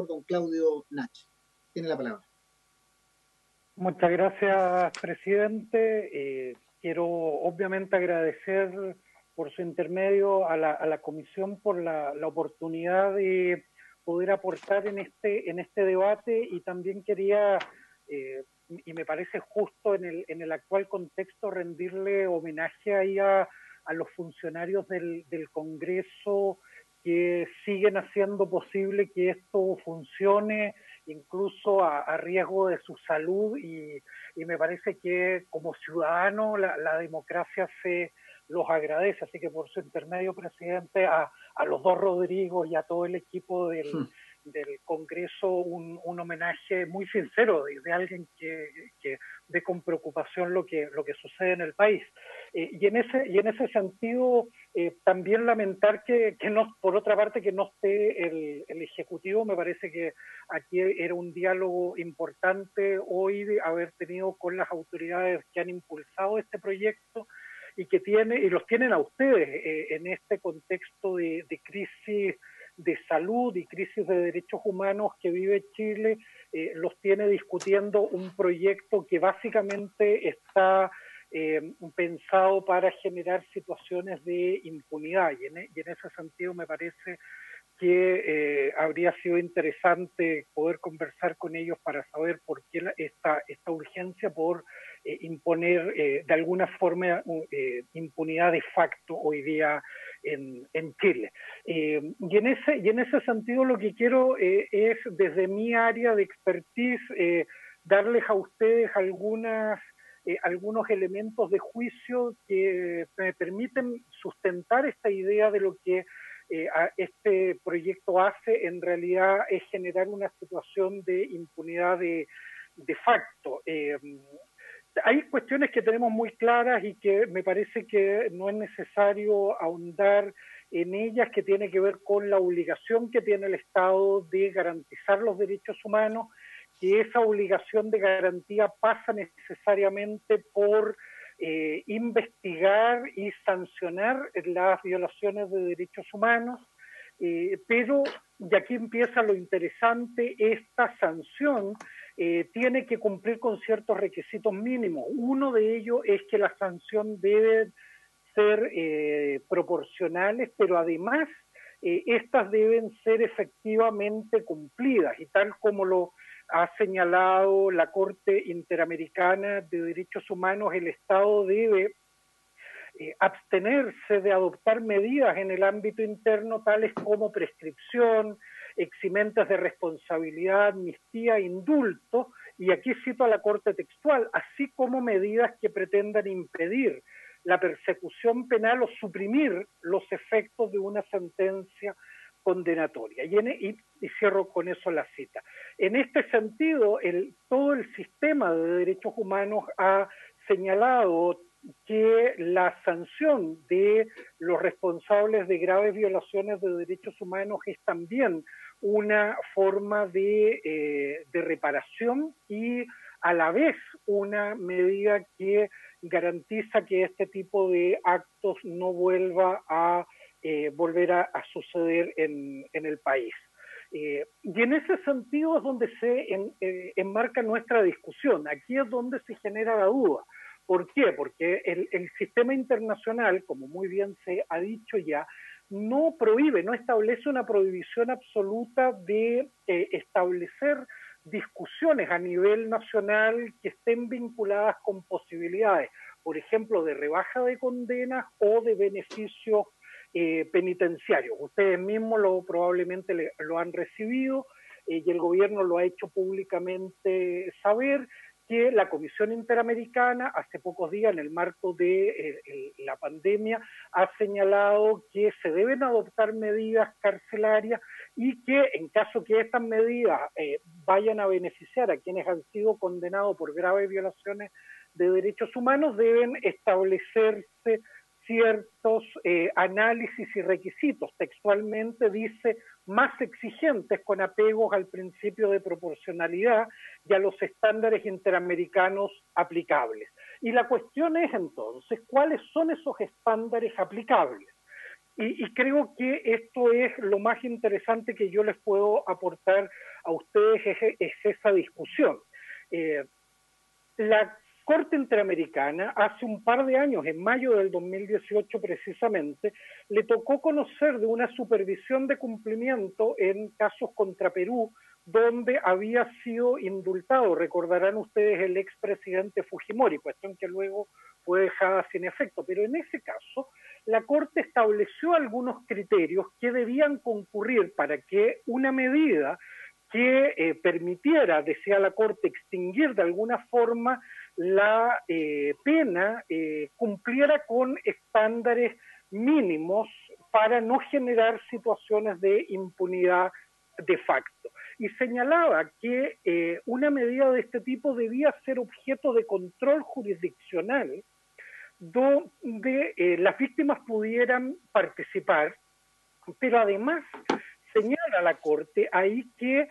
don Claudio Nach. Tiene la palabra. Muchas gracias, presidente. Quiero obviamente agradecer por su intermedio a la comisión por la oportunidad de poder aportar en este debate, y también quería, y me parece justo en el actual contexto, rendirle homenaje ahí a los funcionarios del Congreso que siguen haciendo posible que esto funcione, incluso a riesgo de su salud, y me parece que como ciudadano la democracia se los agradece. Así que por su intermedio, presidente, a los dos Rodrigos y a todo el equipo del Congreso, un homenaje muy sincero de alguien que ve con preocupación lo que sucede en el país. Y en ese sentido, también lamentar que no, por otra parte, que no esté el Ejecutivo. Me parece que aquí era un diálogo importante hoy de haber tenido con las autoridades que han impulsado este proyecto y y los tienen a ustedes en este contexto de crisis de salud y crisis de derechos humanos que vive Chile. Los tiene discutiendo un proyecto que básicamente está pensado para generar situaciones de impunidad, y en ese sentido me parece que habría sido interesante poder conversar con ellos para saber por qué esta urgencia por imponer de alguna forma impunidad de facto hoy día en Chile. Y en ese sentido lo que quiero es, desde mi área de expertise, darles a ustedes algunos elementos de juicio que me permiten sustentar esta idea de lo que este proyecto hace en realidad es generar una situación de impunidad de facto. Hay cuestiones que tenemos muy claras y que me parece que no es necesario ahondar en ellas, que tiene que ver con la obligación que tiene el Estado de garantizar los derechos humanos, que esa obligación de garantía pasa necesariamente por investigar y sancionar las violaciones de derechos humanos, pero, y aquí empieza lo interesante, esta sanción tiene que cumplir con ciertos requisitos mínimos. Uno de ellos es que la sanción debe ser proporcionales, pero además estas deben ser efectivamente cumplidas, y tal como lo ha señalado la Corte Interamericana de Derechos Humanos, el Estado debe abstenerse de adoptar medidas en el ámbito interno tales como prescripción, eximentes de responsabilidad, amnistía, indulto, y aquí cito a la Corte textual, así como medidas que pretendan impedir la persecución penal o suprimir los efectos de una sentencia condenatoria. Y cierro con eso la cita. En este sentido, todo el sistema de derechos humanos ha señalado que la sanción de los responsables de graves violaciones de derechos humanos es también una forma de reparación, y a la vez una medida que garantiza que este tipo de actos no vuelva a volver a suceder en el país. Y en ese sentido es donde se enmarca nuestra discusión. Aquí es donde se genera la duda. ¿Por qué? Porque el sistema internacional, como muy bien se ha dicho ya, no prohíbe, no establece una prohibición absoluta de establecer discusiones a nivel nacional que estén vinculadas con posibilidades, por ejemplo, de rebaja de condenas o de beneficios penitenciarios. Ustedes mismos probablemente lo han recibido, y el gobierno lo ha hecho públicamente saber, que la Comisión Interamericana hace pocos días, en el marco de la pandemia, ha señalado que se deben adoptar medidas carcelarias, y que en caso que estas medidas vayan a beneficiar a quienes han sido condenados por graves violaciones de derechos humanos, deben establecerse ciertos análisis y requisitos. Textualmente dice: más exigentes, con apegos al principio de proporcionalidad y a los estándares interamericanos aplicables. Y la cuestión es entonces, ¿cuáles son esos estándares aplicables? Y creo que esto es lo más interesante que yo les puedo aportar a ustedes, es esa discusión. La Corte Interamericana hace un par de años, en mayo del 2018 precisamente, le tocó conocer de una supervisión de cumplimiento en casos contra Perú, donde había sido indultado, recordarán ustedes, el expresidente Fujimori, cuestión que luego fue dejada sin efecto, pero en ese caso la Corte estableció algunos criterios que debían concurrir para que una medida que permitiera, decía la Corte, extinguir de alguna forma la pena, cumpliera con estándares mínimos para no generar situaciones de impunidad de facto. Y señalaba que una medida de este tipo debía ser objeto de control jurisdiccional, donde las víctimas pudieran participar, pero además señala la Corte ahí que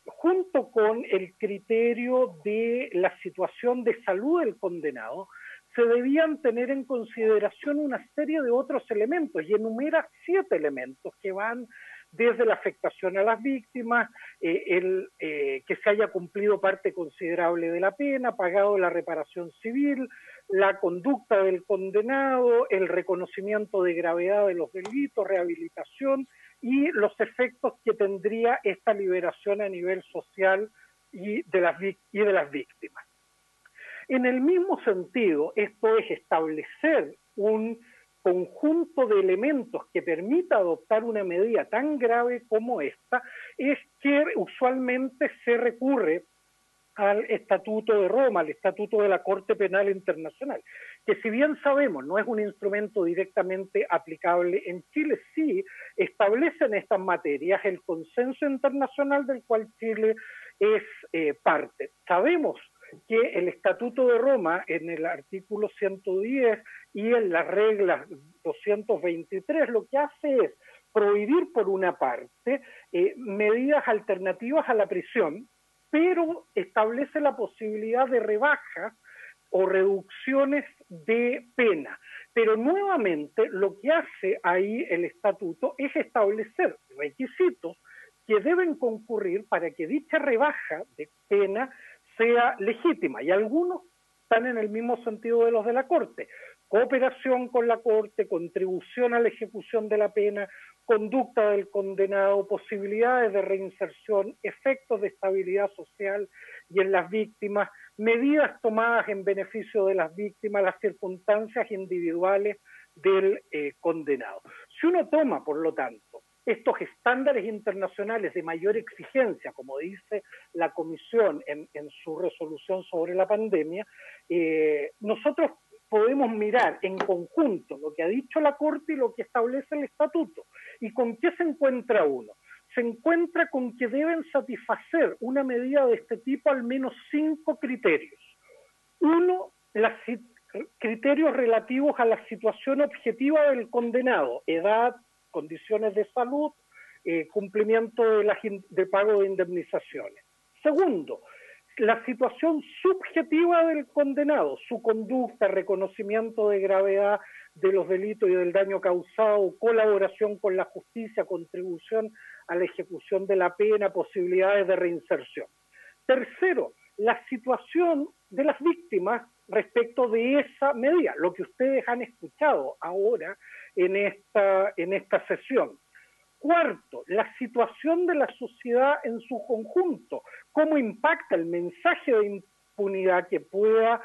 junto con el criterio de la situación de salud del condenado, se debían tener en consideración una serie de otros elementos, y enumera 7 elementos que van desde la afectación a las víctimas, que se haya cumplido parte considerable de la pena, pagado la reparación civil, la conducta del condenado, el reconocimiento de gravedad de los delitos, rehabilitación y los efectos que tendría esta liberación a nivel social y de las víctimas. En el mismo sentido, esto es establecer un conjunto de elementos que permita adoptar una medida tan grave como esta, es que usualmente se recurre al Estatuto de Roma, al Estatuto de la Corte Penal Internacional, que si bien sabemos no es un instrumento directamente aplicable en Chile, sí establece en estas materias el consenso internacional del cual Chile es parte. Sabemos que el Estatuto de Roma, en el artículo 110 y en las reglas 223, lo que hace es prohibir, por una parte, medidas alternativas a la prisión, pero establece la posibilidad de rebajas o reducciones de pena. Pero nuevamente lo que hace ahí el estatuto es establecer requisitos que deben concurrir para que dicha rebaja de pena sea legítima, y algunos están en el mismo sentido de los de la Corte: cooperación con la Corte, contribución a la ejecución de la pena, conducta del condenado, posibilidades de reinserción, efectos de estabilidad social y en las víctimas, medidas tomadas en beneficio de las víctimas, las circunstancias individuales del condenado. Si uno toma, por lo tanto, estos estándares internacionales de mayor exigencia, como dice la Comisión en su resolución sobre la pandemia, nosotros podemos mirar en conjunto lo que ha dicho la Corte y lo que establece el Estatuto. ¿Y con qué se encuentra uno? Se encuentra con que deben satisfacer una medida de este tipo al menos 5 criterios. Uno, los criterios relativos a la situación objetiva del condenado: edad, condiciones de salud, cumplimiento de pago de indemnizaciones. Segundo, la situación subjetiva del condenado: su conducta, reconocimiento de gravedad de los delitos y del daño causado, colaboración con la justicia, contribución a la ejecución de la pena, posibilidades de reinserción. Tercero, la situación de las víctimas respecto de esa medida, lo que ustedes han escuchado ahora en esta sesión. Cuarto, la situación de la sociedad en su conjunto, cómo impacta el mensaje de impunidad que pueda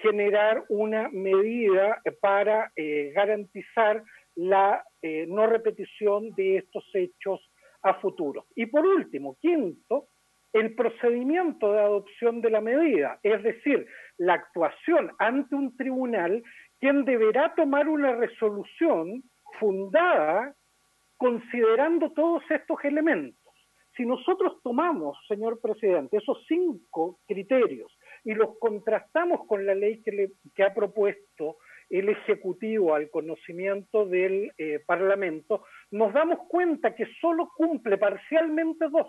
generar una medida para garantizar la no repetición de estos hechos a futuro. Y por último, quinto, el procedimiento de adopción de la medida, es decir, la actuación ante un tribunal, quien deberá tomar una resolución fundada considerando todos estos elementos. Si nosotros tomamos, señor presidente, esos 5 criterios y los contrastamos con la ley que ha propuesto el Ejecutivo al conocimiento del Parlamento, nos damos cuenta que solo cumple parcialmente 2.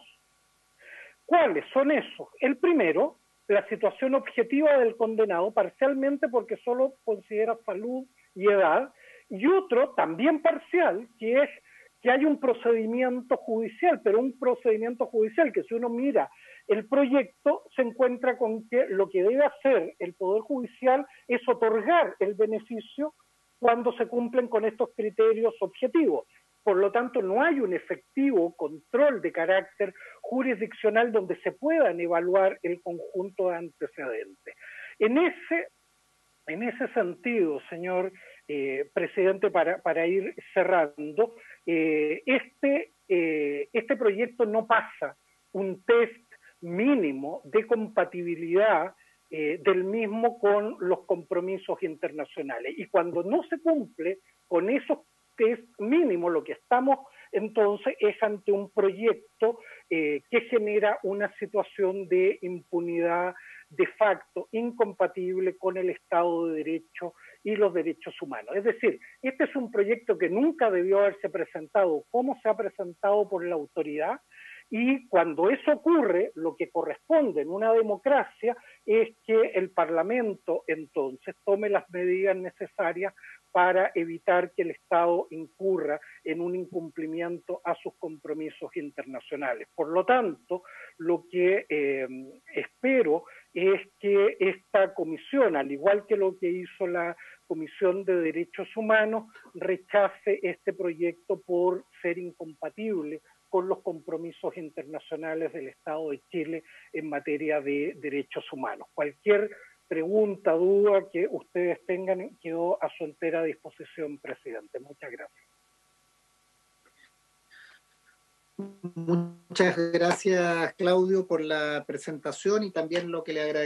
¿Cuáles son esos? El primero, la situación objetiva del condenado, parcialmente porque solo considera salud y edad, y otro también parcial, que es que hay un procedimiento judicial, pero un procedimiento judicial que si uno mira el proyecto se encuentra con que lo que debe hacer el Poder Judicial es otorgar el beneficio cuando se cumplen con estos criterios objetivos. Por lo tanto, no hay un efectivo control de carácter jurisdiccional donde se puedan evaluar el conjunto de antecedentes. En ese sentido, señor presidente, para ir cerrando, este proyecto no pasa un test mínimo de compatibilidad del mismo con los compromisos internacionales. Y cuando no se cumple con esos test mínimos, lo que estamos entonces es ante un proyecto que genera una situación de impunidad de facto incompatible con el Estado de Derecho y los derechos humanos. Es decir, este es un proyecto que nunca debió haberse presentado como se ha presentado por la autoridad, y cuando eso ocurre, lo que corresponde en una democracia es que el Parlamento entonces tome las medidas necesarias para evitar que el Estado incurra en un incumplimiento a sus compromisos internacionales. Por lo tanto, lo que espero es que esta comisión, al igual que lo que hizo la Comisión de Derechos Humanos, rechace este proyecto por ser incompatible con los compromisos internacionales del Estado de Chile en materia de derechos humanos. Cualquier pregunta, duda que ustedes tengan, quedo a su entera disposición, presidente. Muchas gracias. Muchas gracias, Claudio, por la presentación y también lo que le agradecemos